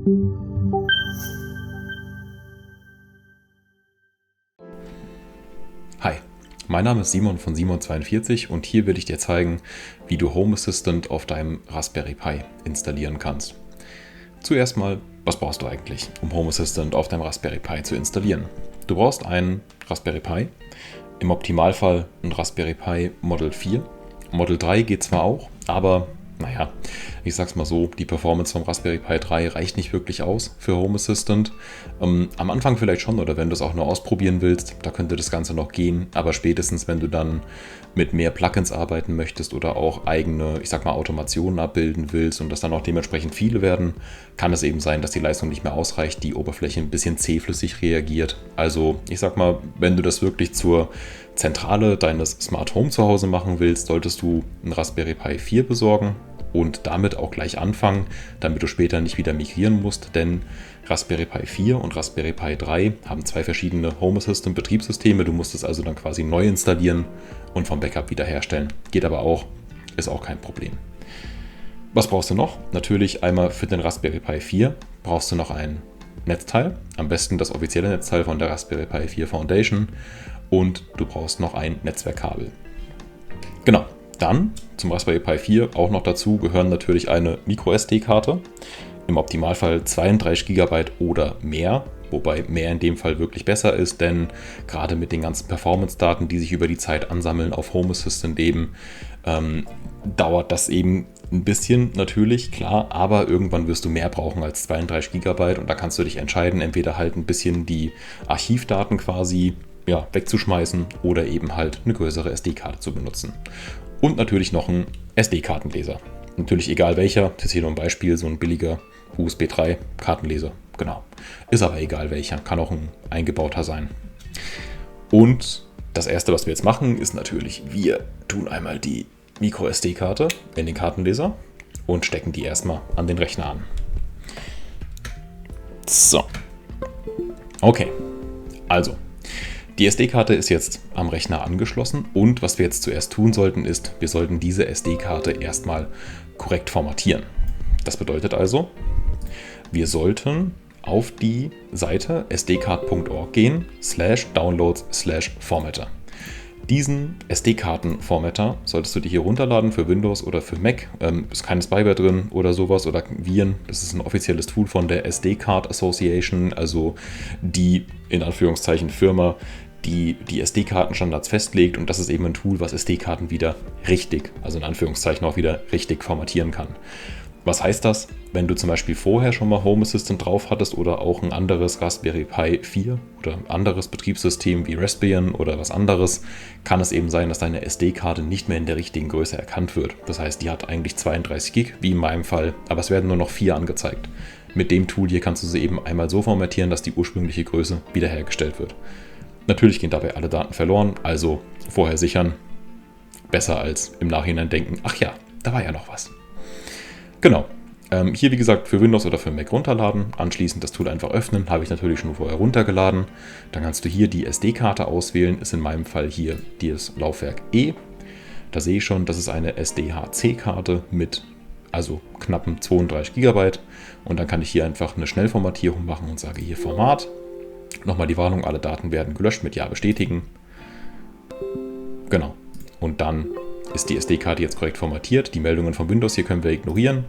Hi, mein Name ist Simon von Simon42 und hier will ich dir zeigen, wie du Home Assistant auf deinem Raspberry Pi installieren kannst. Zuerst mal, was brauchst du eigentlich, um Home Assistant auf deinem Raspberry Pi zu installieren? Du brauchst einen Raspberry Pi, im Optimalfall ein Raspberry Pi Model 4. Model 3 geht zwar auch, aber naja, ich sag's mal so, die Performance vom Raspberry Pi 3 reicht nicht wirklich aus für Home Assistant. Am Anfang vielleicht schon, oder wenn du es auch nur ausprobieren willst, da könnte das Ganze noch gehen, aber spätestens wenn du dann mit mehr Plugins arbeiten möchtest oder auch eigene, ich sag mal, Automationen abbilden willst und das dann auch dementsprechend viele werden, kann es eben sein, dass die Leistung nicht mehr ausreicht, die Oberfläche ein bisschen zähflüssig reagiert. Also ich sag mal, wenn du das wirklich zur Zentrale deines Smart Home zu Hause machen willst, solltest du einen Raspberry Pi 4 besorgen und damit auch gleich anfangen, damit du später nicht wieder migrieren musst, denn Raspberry Pi 4 und Raspberry Pi 3 haben zwei verschiedene Home Assistant Betriebssysteme. Du musst es also dann quasi neu installieren und vom Backup wiederherstellen. Geht aber auch, ist auch kein Problem. Was brauchst du noch? Natürlich einmal für den Raspberry Pi 4 brauchst du noch ein Netzteil, am besten das offizielle Netzteil von der Raspberry Pi 4 Foundation und du brauchst noch ein Netzwerkkabel. Genau. Dann zum Raspberry Pi 4 auch noch dazu gehören natürlich eine MicroSD-Karte, im Optimalfall 32 GB oder mehr, wobei mehr in dem Fall wirklich besser ist, denn gerade mit den ganzen Performance-Daten, die sich über die Zeit ansammeln auf Home Assistant eben, dauert das eben ein bisschen natürlich, klar, aber irgendwann wirst du mehr brauchen als 32 GB und da kannst du dich entscheiden, entweder halt ein bisschen die Archivdaten quasi wegzuschmeißen oder eben halt eine größere SD-Karte zu benutzen. Und natürlich noch ein SD-Kartenleser. Natürlich egal welcher, das ist hier nur ein Beispiel, so ein billiger USB 3 Kartenleser, genau. Ist aber egal welcher, kann auch ein eingebauter sein. Und das erste, was wir jetzt machen, ist natürlich, wir tun einmal die MicroSD-Karte in den Kartenleser und stecken die erstmal an den Rechner an. So. Okay, also. Die SD-Karte ist jetzt am Rechner angeschlossen und was wir jetzt zuerst tun sollten, ist, wir sollten diese SD-Karte erstmal korrekt formatieren. Das bedeutet also, wir sollten auf die Seite sdcard.org gehen, /downloads/formatter. Diesen SD-Karten-Formatter solltest du dir hier runterladen für Windows oder für Mac. Ist kein Spyware drin oder sowas oder Viren. Das ist ein offizielles Tool von der SD-Card Association, also die in Anführungszeichen Firma, die die SD-Kartenstandards festlegt. Und das ist eben ein Tool, was SD-Karten wieder richtig, also in Anführungszeichen auch wieder richtig formatieren kann. Was heißt das? Wenn du zum Beispiel vorher schon mal Home Assistant drauf hattest oder auch ein anderes Raspberry Pi 4 oder ein anderes Betriebssystem wie Raspbian oder was anderes, kann es eben sein, dass deine SD-Karte nicht mehr in der richtigen Größe erkannt wird. Das heißt, die hat eigentlich 32 GB, wie in meinem Fall, aber es werden nur noch 4 angezeigt. Mit dem Tool hier kannst du sie eben einmal so formatieren, dass die ursprüngliche Größe wiederhergestellt wird. Natürlich gehen dabei alle Daten verloren, also vorher sichern. Besser als im Nachhinein denken, ach ja, da war ja noch was. Genau. Hier wie gesagt für Windows oder für Mac runterladen, anschließend das Tool einfach öffnen, habe ich natürlich schon vorher runtergeladen. Dann kannst du hier die SD-Karte auswählen, ist in meinem Fall hier das Laufwerk E. Da sehe ich schon, das ist eine SDHC-Karte mit also knappen 32 GB und dann kann ich hier einfach eine Schnellformatierung machen und sage hier Format. Nochmal die Warnung, alle Daten werden gelöscht mit Ja bestätigen. Genau. Und dann ist die SD-Karte jetzt korrekt formatiert. Die Meldungen von Windows hier können wir ignorieren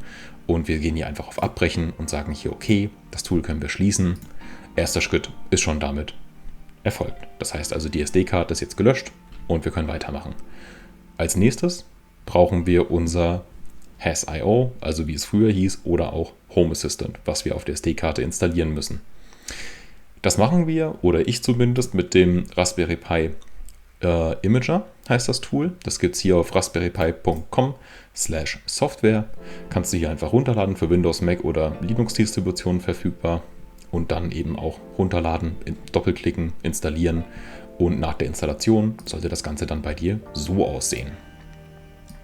und wir gehen hier einfach auf Abbrechen und sagen hier okay, das Tool können wir schließen. Erster Schritt ist schon damit erfolgt. Das heißt also, die SD-Karte ist jetzt gelöscht und wir können weitermachen. Als nächstes brauchen wir unser HAS.io, also wie es früher hieß, oder auch Home Assistant, was wir auf der SD-Karte installieren müssen. Das machen wir, oder ich zumindest, mit dem Raspberry Pi Imager heißt das Tool. Das gibt es hier auf raspberrypi.com/software. Kannst du hier einfach runterladen, für Windows, Mac oder Linux-Distributionen verfügbar und dann eben auch runterladen, doppelklicken, installieren und nach der Installation sollte das Ganze dann bei dir so aussehen.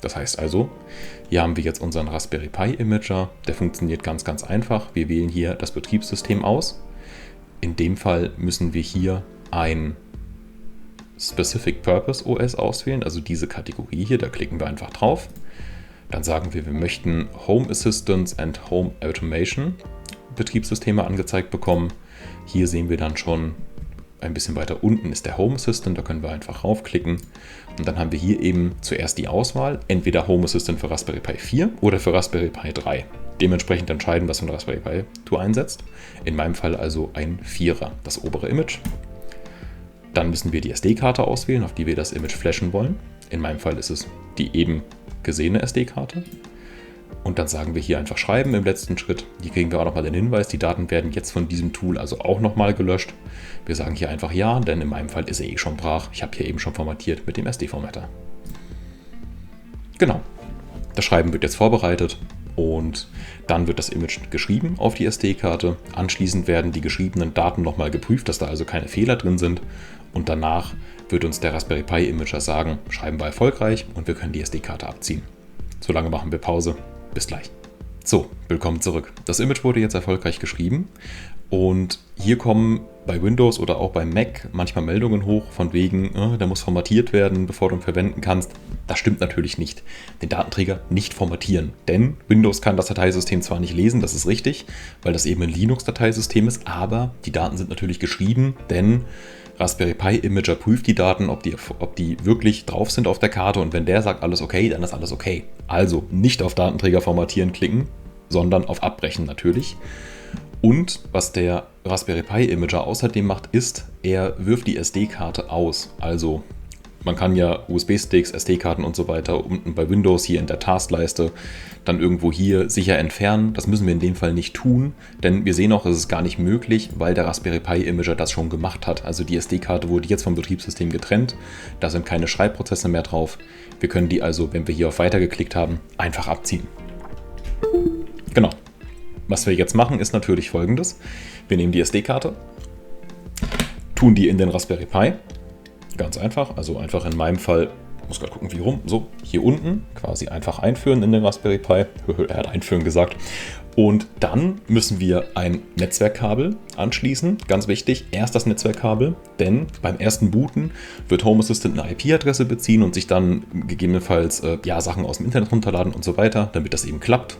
Das heißt also, hier haben wir jetzt unseren Raspberry Pi Imager, der funktioniert ganz, ganz einfach. Wir wählen hier das Betriebssystem aus. In dem Fall müssen wir hier ein Specific Purpose OS auswählen, also diese Kategorie hier, da klicken wir einfach drauf. Dann sagen wir möchten Home Assistance and Home Automation Betriebssysteme angezeigt bekommen. Hier sehen wir dann schon ein bisschen weiter unten ist der Home Assistant, da können wir einfach raufklicken und dann haben wir hier eben zuerst die Auswahl, entweder Home Assistant für Raspberry Pi 4 oder für Raspberry Pi 3. Dementsprechend entscheiden, was für ein Raspberry Pi du einsetzt. In meinem Fall also ein 4er, das obere Image. Dann müssen wir die SD-Karte auswählen, auf die wir das Image flashen wollen. In meinem Fall ist es die eben gesehene SD-Karte. Und dann sagen wir hier einfach schreiben im letzten Schritt. Hier kriegen wir auch nochmal den Hinweis, die Daten werden jetzt von diesem Tool also auch nochmal gelöscht. Wir sagen hier einfach ja, denn in meinem Fall ist er eh schon brach. Ich habe hier eben schon formatiert mit dem SD-Formatter. Genau, das Schreiben wird jetzt vorbereitet und dann wird das Image geschrieben auf die SD-Karte. Anschließend werden die geschriebenen Daten nochmal geprüft, dass da also keine Fehler drin sind. Und danach wird uns der Raspberry Pi Imager sagen, Schreiben war erfolgreich und wir können die SD-Karte abziehen. Solange machen wir Pause. Bis gleich. So, willkommen zurück. Das Image wurde jetzt erfolgreich geschrieben und hier kommen bei Windows oder auch bei Mac manchmal Meldungen hoch von wegen, der muss formatiert werden, bevor du ihn verwenden kannst. Das stimmt natürlich nicht. Den Datenträger nicht formatieren, denn Windows kann das Dateisystem zwar nicht lesen, das ist richtig, weil das eben ein Linux-Dateisystem ist, aber die Daten sind natürlich geschrieben, denn Raspberry Pi Imager prüft die Daten, ob die wirklich drauf sind auf der Karte und wenn der sagt alles okay, dann ist alles okay. Also nicht auf Datenträger formatieren klicken, sondern auf Abbrechen natürlich. Und was der Raspberry Pi Imager außerdem macht, ist, er wirft die SD-Karte aus. Also man kann ja USB-Sticks, SD-Karten und so weiter unten bei Windows hier in der Taskleiste dann irgendwo hier sicher entfernen. Das müssen wir in dem Fall nicht tun, denn wir sehen auch, es ist gar nicht möglich, weil der Raspberry Pi Imager das schon gemacht hat. Also die SD-Karte wurde jetzt vom Betriebssystem getrennt, da sind keine Schreibprozesse mehr drauf. Wir können die also, wenn wir hier auf Weiter geklickt haben, einfach abziehen. Genau. Was wir jetzt machen, ist natürlich folgendes. Wir nehmen die SD-Karte, tun die in den Raspberry Pi. Ganz einfach, also einfach in meinem Fall, ich muss gerade gucken, wie rum, so, hier unten quasi einfach einführen in den Raspberry Pi. Er hat einführen gesagt. Und dann müssen wir ein Netzwerkkabel anschließen. Ganz wichtig, erst das Netzwerkkabel, denn beim ersten Booten wird Home Assistant eine IP-Adresse beziehen und sich dann gegebenenfalls Sachen aus dem Internet runterladen und so weiter, damit das eben klappt.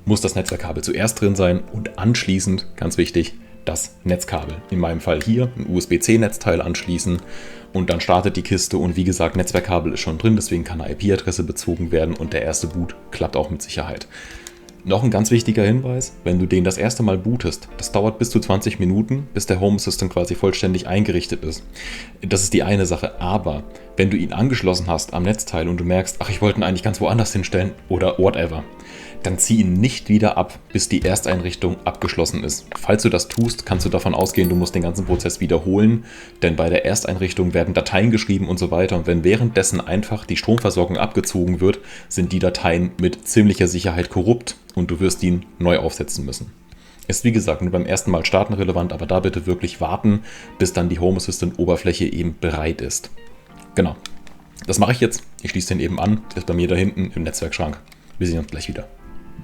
Muss das Netzwerkkabel zuerst drin sein und anschließend, ganz wichtig, das Netzkabel. In meinem Fall hier ein USB-C-Netzteil anschließen und dann startet die Kiste und wie gesagt, Netzwerkkabel ist schon drin, deswegen kann eine IP-Adresse bezogen werden und der erste Boot klappt auch mit Sicherheit. Noch ein ganz wichtiger Hinweis, wenn du den das erste Mal bootest, das dauert bis zu 20 Minuten, bis der Home Assistant quasi vollständig eingerichtet ist. Das ist die eine Sache, aber wenn du ihn angeschlossen hast am Netzteil und du merkst, ach, ich wollte ihn eigentlich ganz woanders hinstellen oder whatever, dann zieh ihn nicht wieder ab, bis die Ersteinrichtung abgeschlossen ist. Falls du das tust, kannst du davon ausgehen, du musst den ganzen Prozess wiederholen, denn bei der Ersteinrichtung werden Dateien geschrieben und so weiter und wenn währenddessen einfach die Stromversorgung abgezogen wird, sind die Dateien mit ziemlicher Sicherheit korrupt und du wirst ihn neu aufsetzen müssen. Ist wie gesagt nur beim ersten Mal starten relevant, aber da bitte wirklich warten, bis dann die Home Assistant Oberfläche eben bereit ist. Genau, das mache ich jetzt. Ich schließe den eben an, ist bei mir da hinten im Netzwerkschrank. Wir sehen uns gleich wieder.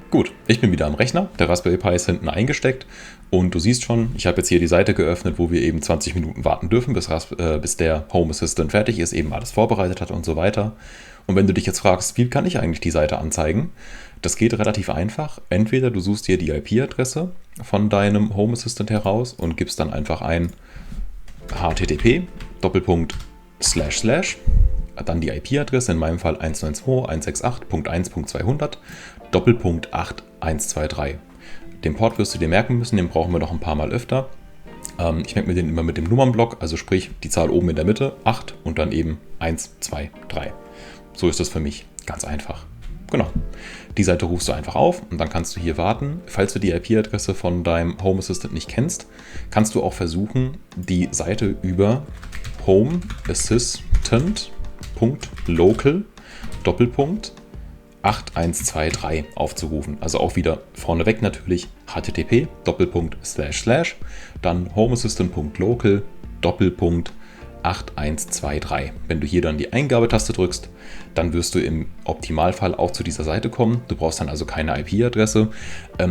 Gut, ich bin wieder am Rechner, der Raspberry Pi ist hinten eingesteckt und du siehst schon, ich habe jetzt hier die Seite geöffnet, wo wir eben 20 Minuten warten dürfen, bis der Home Assistant fertig ist, eben alles vorbereitet hat und so weiter. Und wenn du dich jetzt fragst, wie kann ich eigentlich die Seite anzeigen? Das geht relativ einfach. Entweder du suchst dir die IP-Adresse von deinem Home Assistant heraus und gibst dann einfach ein http:// dann die IP-Adresse, in meinem Fall 192.168.1.200 .8.123. Den Port wirst du dir merken müssen, den brauchen wir noch ein paar Mal öfter. Ich merke mir den immer mit dem Nummernblock, also sprich die Zahl oben in der Mitte, 8 und dann eben 1, 2, 3. So ist das für mich ganz einfach. Genau. Die Seite rufst du einfach auf und dann kannst du hier warten. Falls du die IP-Adresse von deinem Home Assistant nicht kennst, kannst du auch versuchen, die Seite über homeassistant.local 8123 aufzurufen. Also auch wieder vorneweg natürlich http:// dann homeassistant.local 8123. Wenn du hier dann die Eingabetaste drückst, dann wirst du im Optimalfall auch zu dieser Seite kommen. Du brauchst dann also keine IP-Adresse.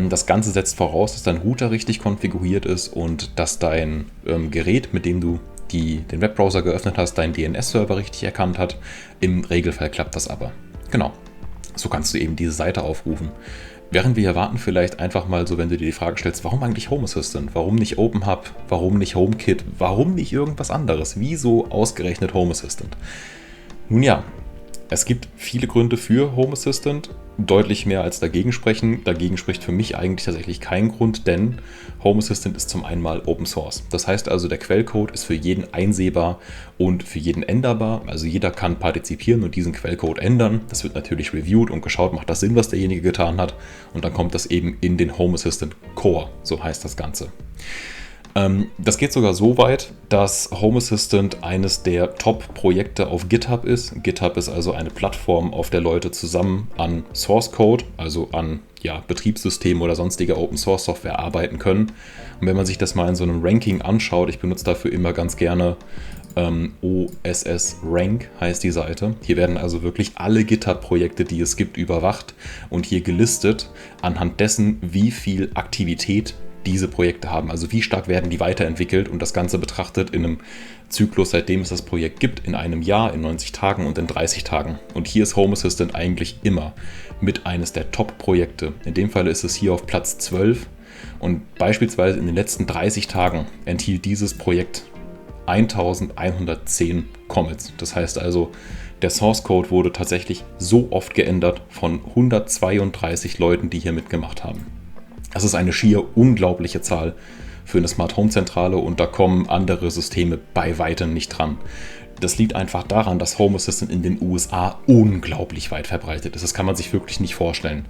Das Ganze setzt voraus, dass dein Router richtig konfiguriert ist und dass dein Gerät, mit dem du den Webbrowser geöffnet hast, deinen DNS-Server richtig erkannt hat. Im Regelfall klappt das aber. Genau. So kannst du eben diese Seite aufrufen. während wir hier warten, vielleicht einfach mal so, wenn du dir die Frage stellst, warum eigentlich Home Assistant? Warum nicht OpenHub? Warum nicht HomeKit? Warum nicht irgendwas anderes? Wieso ausgerechnet Home Assistant? Nun ja, es gibt viele Gründe für Home Assistant, deutlich mehr als dagegen sprechen. Dagegen spricht für mich eigentlich tatsächlich kein Grund, denn Home Assistant ist zum einen mal Open Source. Das heißt also, der Quellcode ist für jeden einsehbar und für jeden änderbar. Also jeder kann partizipieren und diesen Quellcode ändern. Das wird natürlich reviewed und geschaut, macht das Sinn, was derjenige getan hat. Und dann kommt das eben in den Home Assistant Core, so heißt das Ganze. Das geht sogar so weit, dass Home Assistant eines der Top-Projekte auf GitHub ist. GitHub ist also eine Plattform, auf der Leute zusammen an Source Code, also an Betriebssystemen oder sonstiger Open Source Software arbeiten können. Und wenn man sich das mal in so einem Ranking anschaut, ich benutze dafür immer ganz gerne OSS Rank heißt die Seite. Hier werden also wirklich alle GitHub-Projekte, die es gibt, überwacht und hier gelistet anhand dessen, wie viel Aktivität diese Projekte haben. Also wie stark werden die weiterentwickelt und das Ganze betrachtet in einem Zyklus, seitdem es das Projekt gibt, in einem Jahr, in 90 Tagen und in 30 Tagen. Und hier ist Home Assistant eigentlich immer mit eines der Top-Projekte. In dem Fall ist es hier auf Platz 12 und beispielsweise in den letzten 30 Tagen enthielt dieses Projekt 1110 Commits. Das heißt also, der Source Code wurde tatsächlich so oft geändert von 132 Leuten, die hier mitgemacht haben. Das ist eine schier unglaubliche Zahl für eine Smart Home Zentrale und da kommen andere Systeme bei weitem nicht dran. Das liegt einfach daran, dass Home Assistant in den USA unglaublich weit verbreitet ist. Das kann man sich wirklich nicht vorstellen.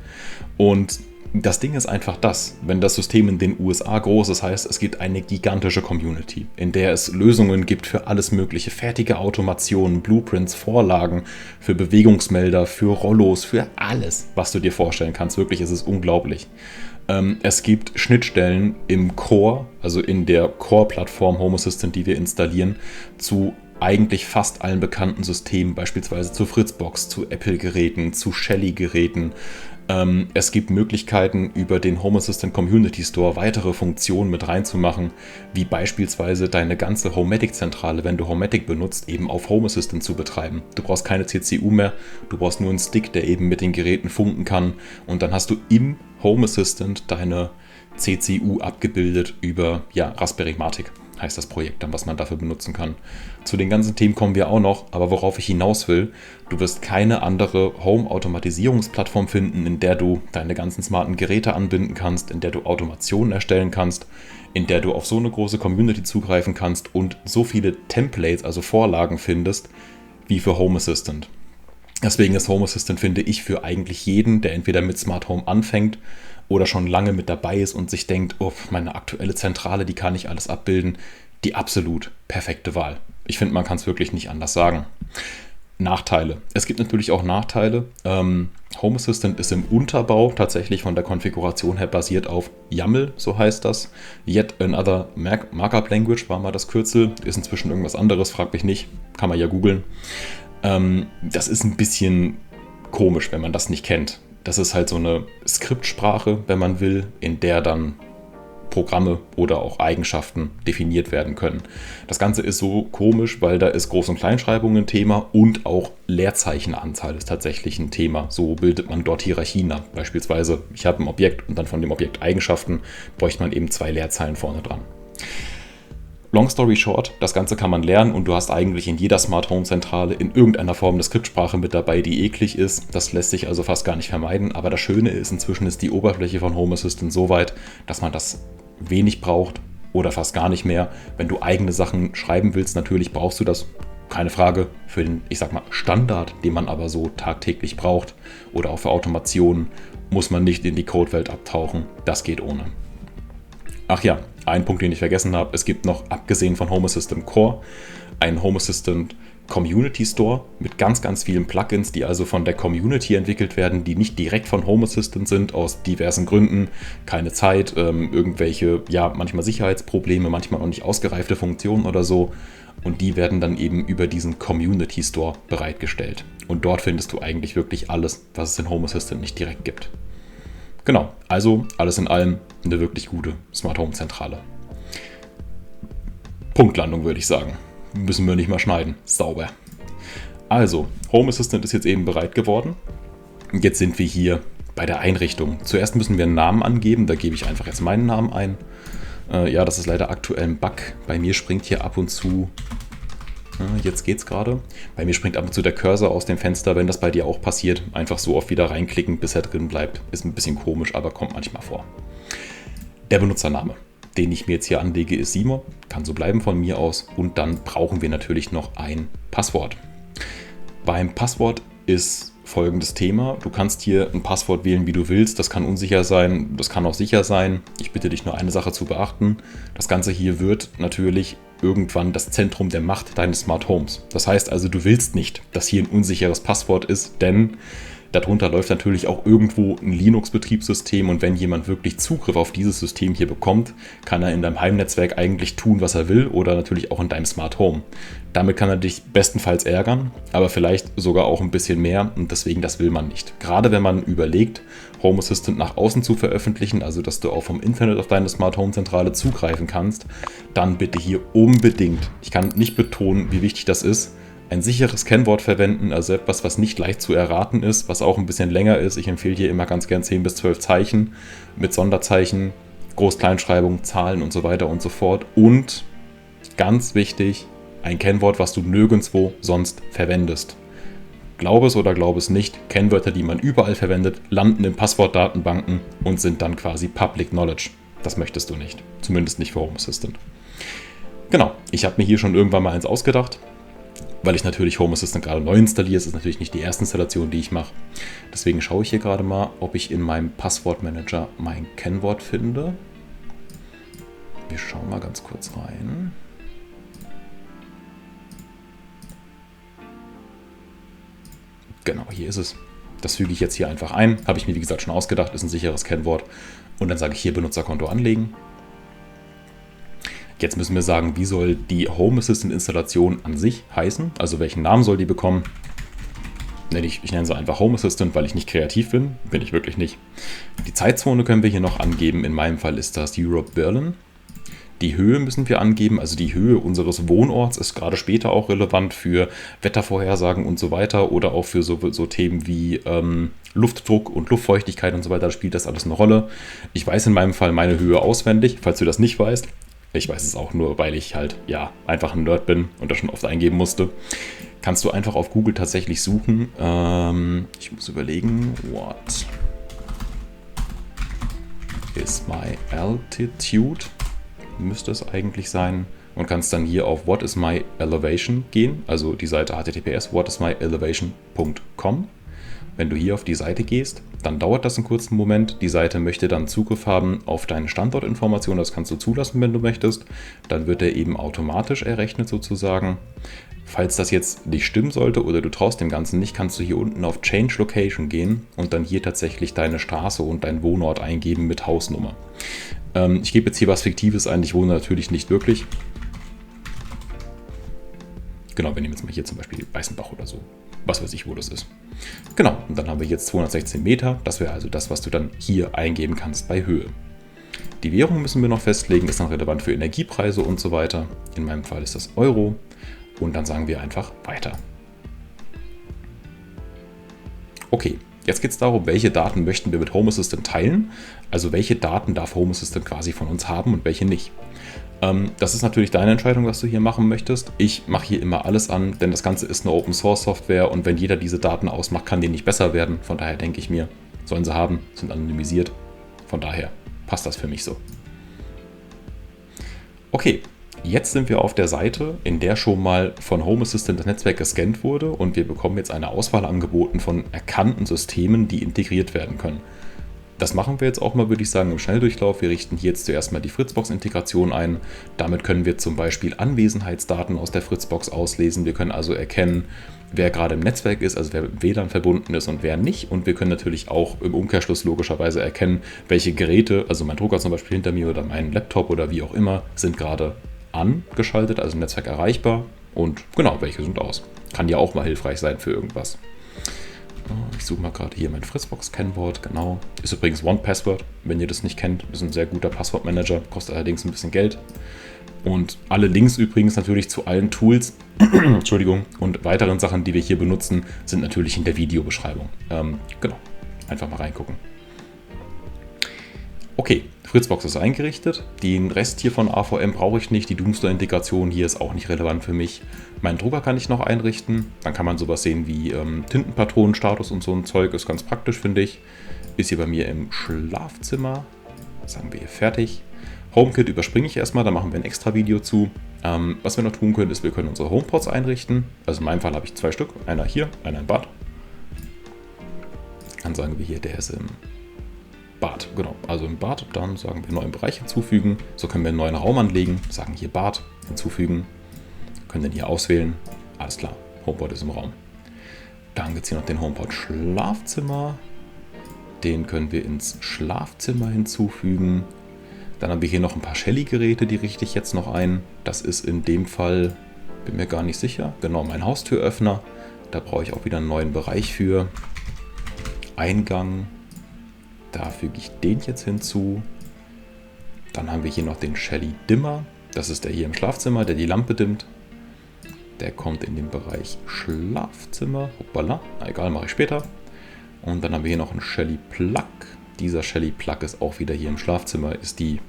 Und das Ding ist einfach das, wenn das System in den USA groß ist, heißt, es gibt eine gigantische Community, in der es Lösungen gibt für alles mögliche, fertige Automationen, Blueprints, Vorlagen, für Bewegungsmelder, für Rollos, für alles, was du dir vorstellen kannst. Wirklich, es ist unglaublich. Es gibt Schnittstellen im Core, also in der Core-Plattform Home Assistant, die wir installieren, zu eigentlich fast allen bekannten Systemen, beispielsweise zu Fritzbox, zu Apple-Geräten, zu Shelly-Geräten. Es gibt Möglichkeiten, über den Home Assistant Community Store weitere Funktionen mit reinzumachen, wie beispielsweise deine ganze Homematic-Zentrale, wenn du Homematic benutzt, eben auf Home Assistant zu betreiben. Du brauchst keine CCU mehr, du brauchst nur einen Stick, der eben mit den Geräten funken kann und dann hast du im Home Assistant deine CCU abgebildet über Raspberry Matic. Heißt das Projekt dann, was man dafür benutzen kann. Zu den ganzen Themen kommen wir auch noch, aber worauf ich hinaus will, du wirst keine andere Home-Automatisierungsplattform finden, in der du deine ganzen smarten Geräte anbinden kannst, in der du Automationen erstellen kannst, in der du auf so eine große Community zugreifen kannst und so viele Templates, also Vorlagen findest, wie für Home Assistant. Deswegen ist Home Assistant, finde ich, für eigentlich jeden, der entweder mit Smart Home anfängt oder schon lange mit dabei ist und sich denkt, oh, meine aktuelle Zentrale, die kann ich alles abbilden, die absolut perfekte Wahl. Ich finde, man kann es wirklich nicht anders sagen. Nachteile. Es gibt natürlich auch Nachteile. Home Assistant ist im Unterbau tatsächlich von der Konfiguration her basiert auf YAML, so heißt das. Yet Another Markup Language war mal das Kürzel, ist inzwischen irgendwas anderes, frag mich nicht, kann man ja googeln. Das ist ein bisschen komisch, wenn man das nicht kennt. Das ist halt so eine Skriptsprache, wenn man will, in der dann Programme oder auch Eigenschaften definiert werden können. Das Ganze ist so komisch, weil da ist Groß- und Kleinschreibung ein Thema und auch Leerzeichenanzahl ist tatsächlich ein Thema. So bildet man dort Hierarchien ab. Beispielsweise, ich habe ein Objekt und dann von dem Objekt Eigenschaften bräuchte man eben 2 Leerzeilen vorne dran. Long story short, das Ganze kann man lernen und du hast eigentlich in jeder Smart Home Zentrale in irgendeiner Form eine Skriptsprache mit dabei, die eklig ist. Das lässt sich also fast gar nicht vermeiden. Aber das Schöne ist, inzwischen ist die Oberfläche von Home Assistant so weit, dass man das wenig braucht oder fast gar nicht mehr. Wenn du eigene Sachen schreiben willst, natürlich brauchst du das, keine Frage, für den, ich sag mal, Standard, den man aber so tagtäglich braucht oder auch für Automationen, muss man nicht in die Codewelt abtauchen. Das geht ohne. Ach ja, ein Punkt, den ich vergessen habe, es gibt noch, abgesehen von Home Assistant Core, einen Home Assistant Community Store mit ganz, ganz vielen Plugins, die also von der Community entwickelt werden, die nicht direkt von Home Assistant sind, aus diversen Gründen. Keine Zeit, irgendwelche, manchmal Sicherheitsprobleme, manchmal auch nicht ausgereifte Funktionen oder so. Und die werden dann eben über diesen Community Store bereitgestellt. Und dort findest du eigentlich wirklich alles, was es in Home Assistant nicht direkt gibt. Genau, also alles in allem eine wirklich gute Smart Home Zentrale. Punktlandung würde ich sagen. Müssen wir nicht mal schneiden. Sauber. Also, Home Assistant ist jetzt eben bereit geworden. Jetzt sind wir hier Bei der Einrichtung. Zuerst müssen wir einen Namen angeben, da gebe ich einfach jetzt meinen Namen ein. Ja, das ist leider aktuell ein Bug. Bei mir springt hier ab und zu, jetzt geht's gerade, bei mir springt ab und zu der Cursor aus dem Fenster, wenn das bei dir auch passiert. Einfach so oft wieder reinklicken, bis er drin bleibt. Ist ein bisschen komisch, aber kommt manchmal vor. Der Benutzername, den ich mir jetzt hier anlege, ist Simon. Kann so bleiben von mir aus. Und dann brauchen wir natürlich noch ein Passwort. Beim Passwort ist folgendes Thema. Du kannst hier ein Passwort wählen, wie du willst. Das kann unsicher sein, das kann auch sicher sein. Ich bitte dich nur eine Sache zu beachten. Das Ganze hier wird natürlich irgendwann das Zentrum der Macht deines Smart Homes. Das heißt also, du willst nicht, dass hier ein unsicheres Passwort ist, denn darunter läuft natürlich auch irgendwo ein Linux-Betriebssystem und wenn jemand wirklich Zugriff auf dieses System hier bekommt, kann er in deinem Heimnetzwerk eigentlich tun, was er will oder natürlich auch in deinem Smart Home. Damit kann er dich bestenfalls ärgern, aber vielleicht sogar auch ein bisschen mehr und deswegen das will man nicht. Gerade wenn man überlegt, Home Assistant nach außen zu veröffentlichen, also dass du auch vom Internet auf deine Smart Home Zentrale zugreifen kannst, dann bitte hier unbedingt, ich kann nicht betonen, wie wichtig das ist, ein sicheres Kennwort verwenden, also etwas, was nicht leicht zu erraten ist, was auch ein bisschen länger ist. Ich empfehle hier immer ganz gern 10 bis 12 Zeichen mit Sonderzeichen, Groß-Kleinschreibung, Zahlen und so weiter und so fort. Und ganz wichtig, ein Kennwort, was du nirgendwo sonst verwendest. Glaube es oder glaube es nicht, Kennwörter, die man überall verwendet, landen in Passwortdatenbanken und sind dann quasi Public Knowledge. Das möchtest du nicht, zumindest nicht für Home Assistant. Genau, ich habe mir hier schon irgendwann mal eins ausgedacht. Weil ich natürlich Home Assistant gerade neu installiere. Es ist natürlich nicht die erste Installation, die ich mache. Deswegen schaue ich hier gerade mal, ob ich in meinem Passwortmanager mein Kennwort finde. Wir schauen mal ganz kurz rein. Genau, hier ist es. Das füge ich jetzt hier einfach ein. Habe ich mir, wie gesagt, schon ausgedacht. Ist ein sicheres Kennwort. Und dann sage ich hier Benutzerkonto anlegen. Jetzt müssen wir sagen, wie soll die Home Assistant Installation an sich heißen? Also welchen Namen soll die bekommen? Ich nenne sie einfach Home Assistant, weil ich nicht kreativ bin. Bin ich wirklich nicht. Die Zeitzone können wir hier noch angeben. In meinem Fall ist das Europe Berlin. Die Höhe müssen wir angeben. Also die Höhe unseres Wohnorts ist gerade später auch relevant für Wettervorhersagen und so weiter. Oder auch für so Themen wie Luftdruck und Luftfeuchtigkeit und so weiter. Da spielt das alles eine Rolle. Ich weiß in meinem Fall meine Höhe auswendig, falls du das nicht weißt. Ich weiß es auch nur, weil ich halt, ja, einfach ein Nerd bin und das schon oft eingeben musste. Kannst du einfach auf Google tatsächlich suchen. Ich muss überlegen, what is my altitude? Müsste es eigentlich sein. Und kannst dann hier auf What is my elevation gehen. Also die Seite https whatismyelevation.com. Wenn du hier auf die Seite gehst, dann dauert das einen kurzen Moment. Die Seite möchte dann Zugriff haben auf deine Standortinformationen. Das kannst du zulassen, wenn du möchtest. Dann wird er eben automatisch errechnet sozusagen. Falls das jetzt nicht stimmen sollte oder du traust dem Ganzen nicht, kannst du hier unten auf Change Location gehen und dann hier tatsächlich deine Straße und deinen Wohnort eingeben mit Hausnummer. Ich gebe jetzt hier was Fiktives ein. Ich wohne natürlich nicht wirklich. Genau, wir nehmen jetzt mal hier zum Beispiel Weißenbach oder so. Was weiß ich, wo das ist. Genau, und dann haben wir jetzt 216 Meter. Das wäre also das, was du dann hier eingeben kannst bei Höhe. Die Währung müssen wir noch festlegen, ist dann relevant für Energiepreise und so weiter. In meinem Fall ist das Euro. Und dann sagen wir einfach weiter. Okay, jetzt geht es darum, welche Daten möchten wir mit Home Assistant teilen. Also welche Daten darf Home Assistant quasi von uns haben und welche nicht. Das ist natürlich deine Entscheidung, was du hier machen möchtest. Ich mache hier immer alles an, denn das Ganze ist eine Open-Source-Software und wenn jeder diese Daten ausmacht, kann die nicht besser werden. Von daher denke ich mir, sollen sie haben, sind anonymisiert. Von daher passt das für mich so. Okay, jetzt sind wir auf der Seite, in der schon mal von Home Assistant das Netzwerk gescannt wurde und wir bekommen jetzt eine Auswahl angeboten von erkannten Systemen, die integriert werden können. Das machen wir jetzt auch mal, würde ich sagen, im Schnelldurchlauf. Wir richten hier jetzt zuerst mal die Fritzbox-Integration ein. Damit können wir zum Beispiel Anwesenheitsdaten aus der Fritzbox auslesen. Wir können also erkennen, wer gerade im Netzwerk ist, also wer mit WLAN verbunden ist und wer nicht. Und wir können natürlich auch im Umkehrschluss logischerweise erkennen, welche Geräte, also mein Drucker zum Beispiel hinter mir oder mein Laptop oder wie auch immer, sind gerade angeschaltet, also im Netzwerk erreichbar. Und genau, welche sind aus. Kann ja auch mal hilfreich sein für irgendwas. Ich suche mal gerade hier mein Fritzbox-Kennwort, genau. Ist übrigens OnePassword, wenn ihr das nicht kennt. Ist ein sehr guter Passwortmanager, kostet allerdings ein bisschen Geld. Und alle Links übrigens natürlich zu allen Tools Entschuldigung, und weiteren Sachen, die wir hier benutzen, sind natürlich in der Videobeschreibung. Genau, einfach mal reingucken. Okay, Fritzbox ist eingerichtet. Den Rest hier von AVM brauche ich nicht. Die Doomster-Integration hier ist auch nicht relevant für mich. Meinen Drucker kann ich noch einrichten. Dann kann man sowas sehen wie Tintenpatronenstatus und so ein Zeug. Ist ganz praktisch, finde ich. Ist hier bei mir im Schlafzimmer. Sagen wir hier fertig. HomeKit überspringe ich erstmal, da machen wir ein extra Video zu. Was wir noch tun können, ist, wir können unsere HomePods einrichten. Also in meinem Fall habe ich 2 Stück. Einer hier, einer im Bad. Dann sagen wir hier, der ist im Bad, genau, also im Bad, dann sagen wir neuen Bereich hinzufügen. So können wir einen neuen Raum anlegen, sagen hier Bad hinzufügen, können den hier auswählen. Alles klar, HomePod ist im Raum. Dann gibt es hier noch den HomePod Schlafzimmer. Den können wir ins Schlafzimmer hinzufügen. Dann haben wir hier noch ein paar Shelly-Geräte, die richte ich jetzt noch ein. Das ist in dem Fall, bin mir gar nicht sicher, genau, mein Haustüröffner. Da brauche ich auch wieder einen neuen Bereich für. Eingang. Da füge ich den jetzt hinzu. Dann haben wir hier noch den Shelly Dimmer. Das ist der hier im Schlafzimmer, der die Lampe dimmt. Der kommt in den Bereich Schlafzimmer. Hoppala, na egal, mache ich später. Und dann haben wir hier noch einen Shelly Plug. Dieser Shelly Plug ist auch wieder hier im Schlafzimmer, ist die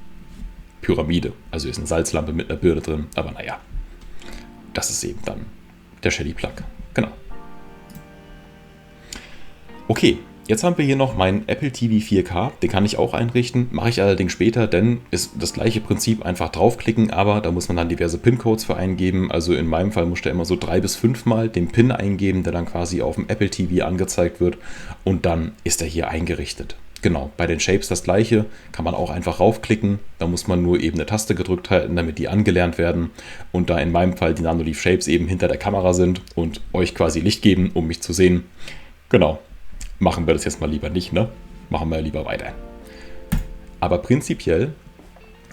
Pyramide. Also ist eine Salzlampe mit einer Birne drin. Aber naja, das ist eben dann der Shelly Plug. Genau. Okay. Jetzt haben wir hier noch meinen Apple TV 4K, den kann ich auch einrichten, mache ich allerdings später, denn ist das gleiche Prinzip, einfach draufklicken, aber da muss man dann diverse PIN-Codes für eingeben, also in meinem Fall muss der immer so 3 bis 5 Mal den PIN eingeben, der dann quasi auf dem Apple TV angezeigt wird und dann ist er hier eingerichtet. Genau, bei den Shapes das gleiche, kann man auch einfach raufklicken, da muss man nur eben eine Taste gedrückt halten, damit die angelernt werden und da in meinem Fall die Nanoleaf Shapes eben hinter der Kamera sind und euch quasi Licht geben, um mich zu sehen. Genau. Machen wir das jetzt mal lieber nicht, ne? Machen wir lieber weiter. Aber prinzipiell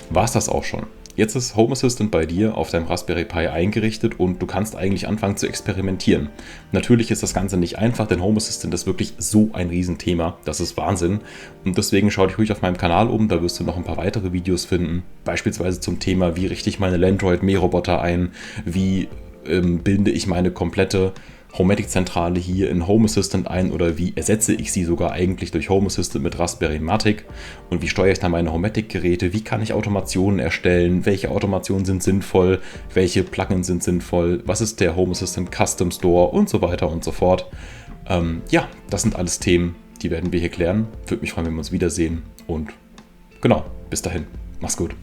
war es das auch schon. Jetzt ist Home Assistant bei dir auf deinem Raspberry Pi eingerichtet und du kannst eigentlich anfangen zu experimentieren. Natürlich ist das Ganze nicht einfach, denn Home Assistant ist wirklich so ein Riesenthema. Das ist Wahnsinn. Und deswegen schau dich ruhig auf meinem Kanal um, da wirst du noch ein paar weitere Videos finden. Beispielsweise zum Thema, wie richte ich meine Landroid-Mähroboter ein, wie binde ich meine komplette Homematic-Zentrale hier in Home Assistant ein oder wie ersetze ich sie sogar eigentlich durch Home Assistant mit Raspberry Matic und wie steuere ich dann meine Homematic-Geräte, wie kann ich Automationen erstellen, welche Automationen sind sinnvoll, welche Plugins sind sinnvoll, was ist der Home Assistant Custom Store und so weiter und so fort. Ja, das sind alles Themen, die werden wir hier klären. Würde mich freuen, wenn wir uns wiedersehen und genau, bis dahin, mach's gut.